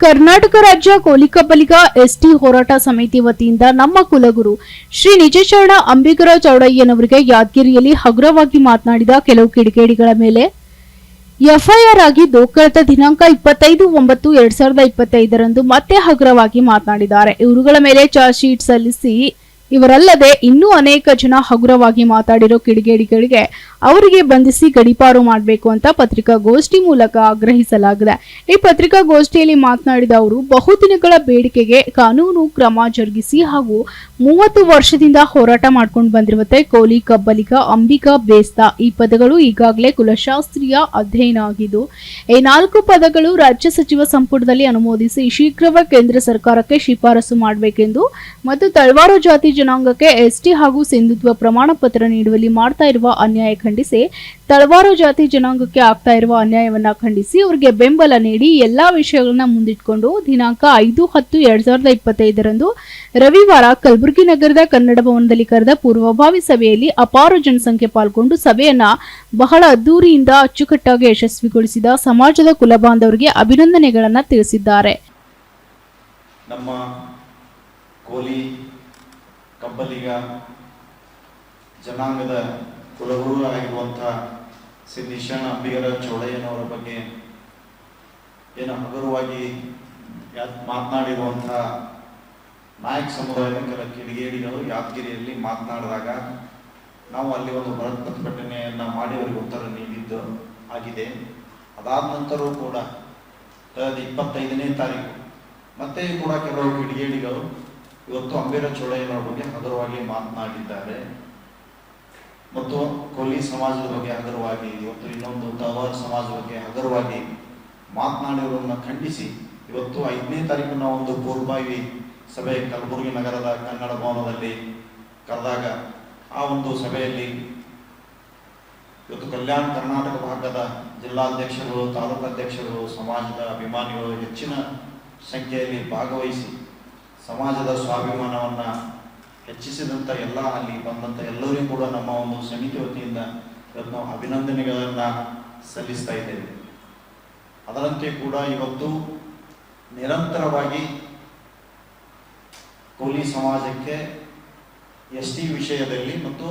ಕರ್ನಾಟಕ ರಾಜ್ಯ ಕೋಲಿಕಬಲಿಗ ಎಸ್ಟಿ ಹೋರಾಟ ಸಮಿತಿ ವತಿಯಿಂದ ನಮ್ಮ ಕುಲಗುರು ಶ್ರೀ ನಿಜಶರಣ ಅಂಬಿಗರ ಚೌಡಯ್ಯನವರಿಗೆ ಯಾದಗಿರಿಯಲ್ಲಿ ಹಗುರವಾಗಿ ಮಾತನಾಡಿದ ಕೆಲವು ಕಿಡಿಗೇಡಿಗಳ ಮೇಲೆ ಎಫ್ಐಆರ್ ಆಗಿದ್ದು ಕಳೆದ ದಿನಾಂಕ 25/9/2025 ಮತ್ತೆ ಹಗುರವಾಗಿ ಮಾತನಾಡಿದ್ದಾರೆ. ಇವರುಗಳ ಮೇಲೆ ಚಾರ್ಜ್ ಶೀಟ್ ಸಲ್ಲಿಸಿ ಇವರಲ್ಲದೆ ಇನ್ನೂ ಅನೇಕ ಜನ ಹಗುರವಾಗಿ ಮಾತಾಡಿರೋ ಕಿಡಿಗೇಡಿಗಳಿಗೆ ಅವರಿಗೆ ಬಂಧಿಸಿ ಗಡೀಪಾರು ಮಾಡಬೇಕು ಅಂತ ಪತ್ರಿಕಾಗೋಷ್ಠಿ ಮೂಲಕ ಆಗ್ರಹಿಸಲಾಗಿದೆ. ಈ ಪತ್ರಿಕಾಗೋಷ್ಠಿಯಲ್ಲಿ ಮಾತನಾಡಿದ ಅವರು ಬಹುದಿನಗಳ ಬೇಡಿಕೆಗೆ ಕಾನೂನು ಕ್ರಮ ಜರುಗಿಸಿ ಹಾಗೂ 30 ವರ್ಷದಿಂದ ಹೋರಾಟ ಮಾಡ್ಕೊಂಡು ಬಂದಿರುವಂತೆ ಕೋಲಿ ಕಬ್ಬಲಿಗ ಅಂಬಿಗಾ ಬೇಸ್ತ ಈ ಪದಗಳು ಈಗಾಗಲೇ ಕುಲಶಾಸ್ತ್ರೀಯ ಅಧ್ಯಯನ ಆಗಿದ್ದು ಈ 4 ಪದಗಳು ರಾಜ್ಯ ಸಚಿವ ಸಂಪುಟದಲ್ಲಿ ಅನುಮೋದಿಸಿ ಶೀಘ್ರವೇ ಕೇಂದ್ರ ಸರ್ಕಾರಕ್ಕೆ ಶಿಫಾರಸು ಮಾಡಬೇಕೆಂದು ಮತ್ತು ತಳವಾರ ಜಾತಿ ಜನಾಂಗಕ್ಕೆ ಎಸ್ಟಿ ಹಾಗೂ ಸಿಂಧುತ್ವ ಪ್ರಮಾಣ ಪತ್ರ ನೀಡುವಲ್ಲಿ ಮಾಡ್ತಾ ಇರುವ ಅನ್ಯಾಯ ಖಂಡಿಸಿ ತಳವಾರ ಜಾತಿ ಜನಾಂಗಕ್ಕೆ ಆಗ್ತಾ ಇರುವ ಅನ್ಯಾಯವನ್ನ ಖಂಡಿಸಿ ಅವರಿಗೆ ಬೆಂಬಲ ನೀಡಿ ಎಲ್ಲಾ ವಿಷಯಗಳನ್ನ ಮುಂದಿಟ್ಟುಕೊಂಡು ದಿನಾಂಕ 5/10/2025 ರವಿವಾರ ಕಲಬುರಗಿ ನಗರದ ಕನ್ನಡ ಭವನದಲ್ಲಿ ಕರೆದ ಪೂರ್ವಭಾವಿ ಸಭೆಯಲ್ಲಿ ಅಪಾರ ಜನಸಂಖ್ಯೆ ಪಾಲ್ಗೊಂಡು ಸಭೆಯನ್ನ ಬಹಳ ಅದ್ದೂರಿಯಿಂದ ಅಚ್ಚುಕಟ್ಟಾಗಿ ಯಶಸ್ವಿಗೊಳಿಸಿದ ಸಮಾಜದ ಕುಲಬಾಂಧವರಿಗೆ ಅಭಿನಂದನೆಗಳನ್ನ ತಿಳಿಸಿದ್ದಾರೆ. ನಮ್ಮ ಕೋಲಿ ಕಬ್ಬಲಿಗ ಜನಾಂಗದ ಕುಲಗುರು ಆಗಿರುವಂತಹ ಶ್ರೀ ನಿಜಶರಣ ಅಂಬಿಗರ ಚೌಡಯ್ಯನವರ ಬಗ್ಗೆ ಏನು ಹಗುರವಾಗಿ ಮಾತನಾಡಿರುವಂತಹ ನಾಯಕ ಸಮುದಾಯದ ಕೆಲ ಕಿಡಿಗೇಡಿಗಳು ಯಾದಗಿರಿಯಲ್ಲಿ ಮಾತನಾಡಿದಾಗ ನಾವು ಅಲ್ಲಿ ಒಂದು ಬೃಹತ್ ಪ್ರತಿಭಟನೆಯನ್ನ ಮಾಡಿ ಅವರಿಗೆ ಉತ್ತರ ನೀಡಿದ್ದು ಆಗಿದೆ. ಅದಾದ ನಂತರವೂ ಕೂಡ ಕಳೆದ 25ನೇ ತಾರೀಕು ಮತ್ತೆ ಕೂಡ ಕೆಲವು ಕಿಡಿಗೇಡಿಗಳು ಇವತ್ತು ಅಂಬಿಗರ ಚೌಡಯ್ಯನವರ ಬಗ್ಗೆ ಹಗುರವಾಗಿ ಮಾತನಾಡಿದ್ದಾರೆ ಮತ್ತು ಕೋಲಿ ಸಮಾಜದ ಬಗ್ಗೆ ಹಗುರವಾಗಿ ಇವತ್ತು ಇನ್ನೊಂದು ತಳವಾರ ಸಮಾಜದ ಬಗ್ಗೆ ಹಗುರವಾಗಿ ಮಾತನಾಡಿರುವುದನ್ನು ಖಂಡಿಸಿ ಇವತ್ತು 5ನೇ ತಾರೀಕಿನ ಒಂದು ಪೂರ್ವಭಾವಿ ಸಭೆ ಕಲಬುರಗಿ ನಗರದ ಕನ್ನಡ ಭವನದಲ್ಲಿ ಕರೆದಾಗ ಆ ಒಂದು ಸಭೆಯಲ್ಲಿ ಇವತ್ತು ಕಲ್ಯಾಣ ಕರ್ನಾಟಕ ಭಾಗದ ಜಿಲ್ಲಾಧ್ಯಕ್ಷರು, ತಾಲೂಕು ಅಧ್ಯಕ್ಷರು, ಸಮಾಜದ ಅಭಿಮಾನಿಗಳು ಹೆಚ್ಚಿನ ಸಂಖ್ಯೆಯಲ್ಲಿ ಭಾಗವಹಿಸಿ ಸಮಾಜದ ಸ್ವಾಭಿಮಾನವನ್ನ ಹೆಚ್ಚಿಸಿದಂಥ ಎಲ್ಲ ಅಲ್ಲಿ ಬಂದಂಥ ಎಲ್ಲರಿಗೂ ಕೂಡ ನಮ್ಮ ಒಂದು ಸಮಿತಿ ವತಿಯಿಂದ ಇವತ್ತು ನಾವು ಅಭಿನಂದನೆಗಳನ್ನ ಸಲ್ಲಿಸ್ತಾ ಇದ್ದೇವೆ. ಅದರಂತೆ ಕೂಡ ಇವತ್ತು ನಿರಂತರವಾಗಿ ಕೋಲಿ ಸಮಾಜಕ್ಕೆ ಎಸ್ಟಿ ವಿಷಯದಲ್ಲಿ ಮತ್ತು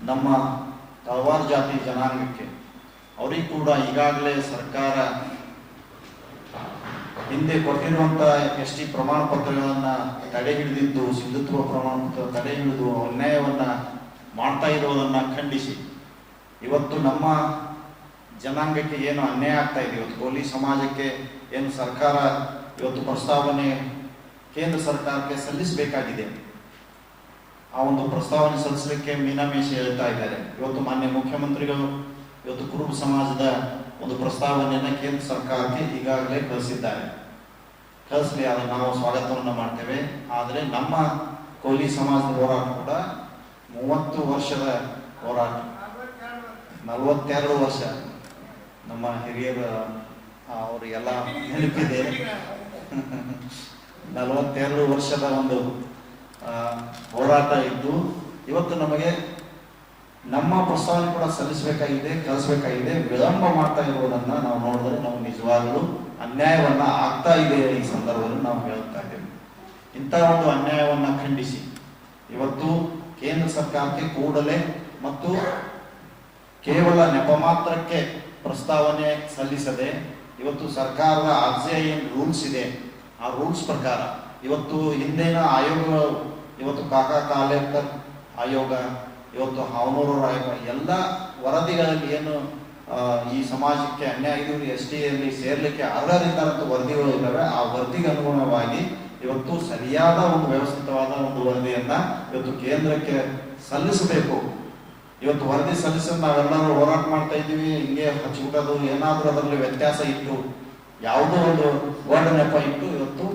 ನಮ್ಮ ತಳವಾರ ಜಾತಿ ಜನಾಂಗಕ್ಕೆ ಅವರಿಗೆ ಕೂಡ ಈಗಾಗಲೇ ಸರ್ಕಾರ ಹಿಂದೆ ಕೊಟ್ಟಿರುವಂತಹ ಎಸ್ಟಿ ಪ್ರಮಾಣ ಪತ್ರಗಳನ್ನ ತಡೆ ಹಿಡಿದಿದ್ದು, ಸಿಂಧುತ್ವ ಪ್ರಮಾಣ ಪತ್ರ ತಡೆ ಹಿಡಿದು ಅನ್ಯಾಯವನ್ನ ಮಾಡ್ತಾ ಇರೋದನ್ನ ಖಂಡಿಸಿ ಇವತ್ತು ನಮ್ಮ ಜನಾಂಗಕ್ಕೆ ಏನು ಅನ್ಯಾಯ ಆಗ್ತಾ ಇದೆ, ಇವತ್ತು ಕೋಲಿ ಸಮಾಜಕ್ಕೆ ಏನು ಸರ್ಕಾರ ಇವತ್ತು ಪ್ರಸ್ತಾವನೆ ಕೇಂದ್ರ ಸರ್ಕಾರಕ್ಕೆ ಸಲ್ಲಿಸಬೇಕಾಗಿದೆ, ಆ ಒಂದು ಪ್ರಸ್ತಾವನೆ ಸಲ್ಲಿಸಲಿಕ್ಕೆ ಮೀನಾಮೇಷ ಹೇಳ್ತಾ ಇದ್ದಾರೆ. ಇವತ್ತು ಮಾನ್ಯ ಮುಖ್ಯಮಂತ್ರಿಗಳು ಇವತ್ತು ಕುರುಬ ಸಮಾಜದ ಒಂದು ಪ್ರಸ್ತಾವನೆಯನ್ನ ಕೇಂದ್ರ ಸರ್ಕಾರಕ್ಕೆ ಈಗಾಗಲೇ ಕಳಿಸಿದ್ದಾರೆ. ಕಳಿಸ್ಲಿ, ಅದನ್ನು ನಾವು ಸ್ವಾಗತವನ್ನು ಮಾಡ್ತೇವೆ. ಆದರೆ ನಮ್ಮ ಕೋಲಿ ಸಮಾಜದ ಹೋರಾಟ ಕೂಡ 30 ವರ್ಷದ ಹೋರಾಟ, 42 ವರ್ಷ ನಮ್ಮ ಹಿರಿಯರ ಅವರಿಗೆಲ್ಲ ನೆನಪಿದೆ. 42 ವರ್ಷದ ಒಂದು ಹೋರಾಟ ಇದ್ದು ಇವತ್ತು ನಮಗೆ ನಮ್ಮ ಪ್ರಸ್ತಾವನೆ ಕೂಡ ಸಲ್ಲಿಸಬೇಕಾಗಿದೆ, ಕಳಿಸಬೇಕಾಗಿದೆ. ವಿಳಂಬ ಮಾಡ್ತಾ ಇರುವುದನ್ನ ನಾವು ನೋಡಿದ್ರೆ ನಾವು ನಿಜವಾಗಲೂ ಅನ್ಯಾಯವನ್ನ ಆಗ್ತಾ ಇದೆ. ಈ ಸಂದರ್ಭದಲ್ಲಿ ನಾವು ಹೇಳ್ತಾ ಇದ್ದೇವೆ. ಇಂಥ ಒಂದು ಅನ್ಯಾಯವನ್ನ ಖಂಡಿಸಿ ಇವತ್ತು ಕೇಂದ್ರ ಸರ್ಕಾರಕ್ಕೆ ಕೂಡಲೇ ಮತ್ತು ಕೇವಲ ನೆಪ ಮಾತ್ರಕ್ಕೆ ಪ್ರಸ್ತಾವನೆ ಸಲ್ಲಿಸದೆ ಇವತ್ತು ಸರ್ಕಾರದ ಆರ್ಜೆ ಏನು ರೂಲ್ಸ್ ಇದೆ ಆ ರೂಲ್ಸ್ ಪ್ರಕಾರ ಇವತ್ತು ಹಿಂದಿನ ಆಯೋಗಗಳು ಇವತ್ತು ಕಾಕಾ ಕಾಲೇಕರ್ ಆಯೋಗ, ಇವತ್ತು ಹಾವನೂರು ಆಯೋಗ ಎಲ್ಲ ವರದಿಗಳಲ್ಲಿ ಏನು ಈ ಸಮಾಜಕ್ಕೆ ಅನ್ಯಾಯ ಇದು ಎಸ್ಟಿಯಲ್ಲಿ ಸೇರ್ಲಿಕ್ಕೆ ಅರ್ಹರಿದ್ದಾರಂತ ವರದಿಗಳು ಇದ್ದಾವೆ. ಆ ವರದಿಗೆ ಅನುಗುಣವಾಗಿ ಇವತ್ತು ಸರಿಯಾದ ಒಂದು ವ್ಯವಸ್ಥಿತವಾದ ಒಂದು ವರದಿಯನ್ನ ಇವತ್ತು ಕೇಂದ್ರಕ್ಕೆ ಸಲ್ಲಿಸಬೇಕು. ಇವತ್ತು ವರದಿ ಸಲ್ಲಿಸಿದ ನಾವೆಲ್ಲರೂ ಹೋರಾಟ ಮಾಡ್ತಾ ಇದ್ದೀವಿ, ಹಿಂಗೆ ಹಚ್ಚಿಬಿಟ್ಟದು ಏನಾದ್ರೂ ಅದರಲ್ಲಿ ವ್ಯತ್ಯಾಸ ಇಟ್ಟು ಯಾವುದೋ ಒಂದು ಗೋಲ್ಡ್ ನೆಪ ಇಟ್ಟು ಇವತ್ತು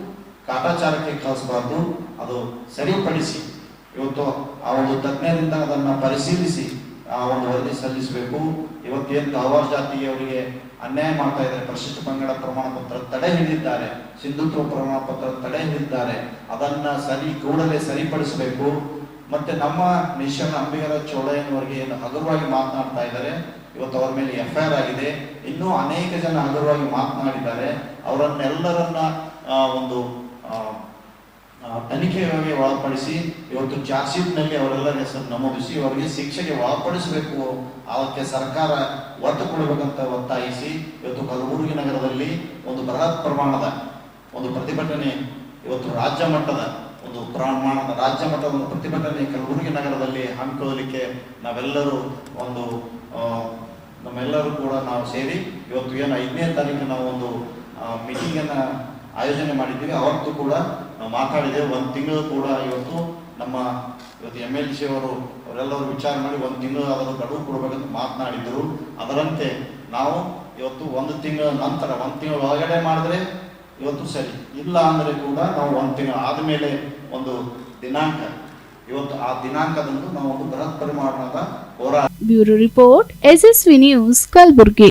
ಕಾಟಾಚಾರಕ್ಕೆ ಕಳಿಸಬಾರ್ದು. ಅದು ಸರಿಪಡಿಸಿ ಇವತ್ತು ಆ ಒಂದು ತಜ್ಞರಿಂದ ಅದನ್ನ ಪರಿಶೀಲಿಸಿ ಆ ಒಂದು ವರದಿ ಸಲ್ಲಿಸಬೇಕು. ಇವತ್ತೇನು ತಳವಾರ ಜಾತಿಯವರಿಗೆ ಅನ್ಯಾಯ ಮಾಡ್ತಾ ಇದ್ದಾರೆ, ಪರಿಶಿಷ್ಟ ಪಂಗಡ ಪ್ರಮಾಣ ಪತ್ರ ತಡೆ ಹಿಡಿದಿದ್ದಾರೆ, ಸಿಂಧುತ್ವ ಪ್ರಮಾಣ ಪತ್ರ ತಡೆ ಹಿಡಿದಿದ್ದಾರೆ, ಅದನ್ನ ಕೂಡಲೇ ಸರಿಪಡಿಸಬೇಕು. ಮತ್ತೆ ನಮ್ಮ ನಿಶಾನ ಅಂಬಿಗರ ಚೋಳಯ್ಯನವರಿಗೆ ಏನು ಹಗುರವಾಗಿ ಮಾತನಾಡ್ತಾ ಇದ್ದಾರೆ, ಇವತ್ತು ಅವರ ಮೇಲೆ FIR ಆಗಿದೆ. ಇನ್ನೂ ಅನೇಕ ಜನ ಹಗುರವಾಗಿ ಮಾತನಾಡಿದ್ದಾರೆ. ಅವರನ್ನೆಲ್ಲರನ್ನ ಒಂದು ತನಿಖೆಗೆ ಒಳಪಡಿಸಿ ಇವತ್ತು ಚಾರ್ಜ್ ಶೀಟ್ ನಲ್ಲಿ ಅವರೆಲ್ಲರ ಹೆಸರು ನಮೂದಿಸಿ ಅವರಿಗೆ ಶಿಕ್ಷೆಗೆ ಒಳಪಡಿಸಬೇಕು, ಅದಕ್ಕೆ ಸರ್ಕಾರ ಒತ್ತು ಕೊಡಬೇಕಂತ ಒತ್ತಾಯಿಸಿ ಇವತ್ತು ಕಲಬುರಗಿ ನಗರದಲ್ಲಿ ಒಂದು ಬೃಹತ್ ಪ್ರಮಾಣದ ಒಂದು ಪ್ರತಿಭಟನೆ, ಇವತ್ತು ರಾಜ್ಯ ಮಟ್ಟದ ಒಂದು ಪ್ರತಿಭಟನೆ ಕಲಬುರಗಿ ನಗರದಲ್ಲಿ ಹಮ್ಮಿಕೊಳ್ಳಲಿಕ್ಕೆ ನಾವೆಲ್ಲರೂ ಒಂದು ನಮ್ಮೆಲ್ಲರೂ ಕೂಡ ನಾವು ಸೇರಿ ಇವತ್ತು ಏನು 5ನೇ ತಾರೀಕು ನಾವು ಒಂದು ಮೀಟಿಂಗ್ ಅನ್ನ ಆಯೋಜನೆ ಮಾಡಿದ್ದೀವಿ. ಅವತ್ತು ಕೂಡ ನಾವು ಮಾತಾಡಿದ್ದೇವೆ. 1 ತಿಂಗಳು ಕೂಡ ಇವತ್ತು MLC ಅವರೆಲ್ಲರೂ ವಿಚಾರ ಮಾಡಿ 1 ತಿಂಗಳು ಅದರ ಗಡುವು ಕೊಡಬೇಕಂತ ಮಾತನಾಡಿದ್ರು. ಅದರಂತೆ ನಾವು ಇವತ್ತು 1 ತಿಂಗಳ ನಂತರ 1 ತಿಂಗಳ ಒಳಗಡೆ ಮಾಡಿದ್ರೆ ಇವತ್ತು ಸರಿ, ಇಲ್ಲ ಅಂದ್ರೆ ಕೂಡ ನಾವು 1 ತಿಂಗಳು ಆದ್ಮೇಲೆ ಒಂದು ದಿನಾಂಕ, ಇವತ್ತು ಆ ದಿನಾಂಕದಂದು ನಾವು ಒಂದು ಬೃಹತ್ ಪರಿಮಾಣದ ಹೋರಾಟ. Bureau report SSV news Kalaburagi.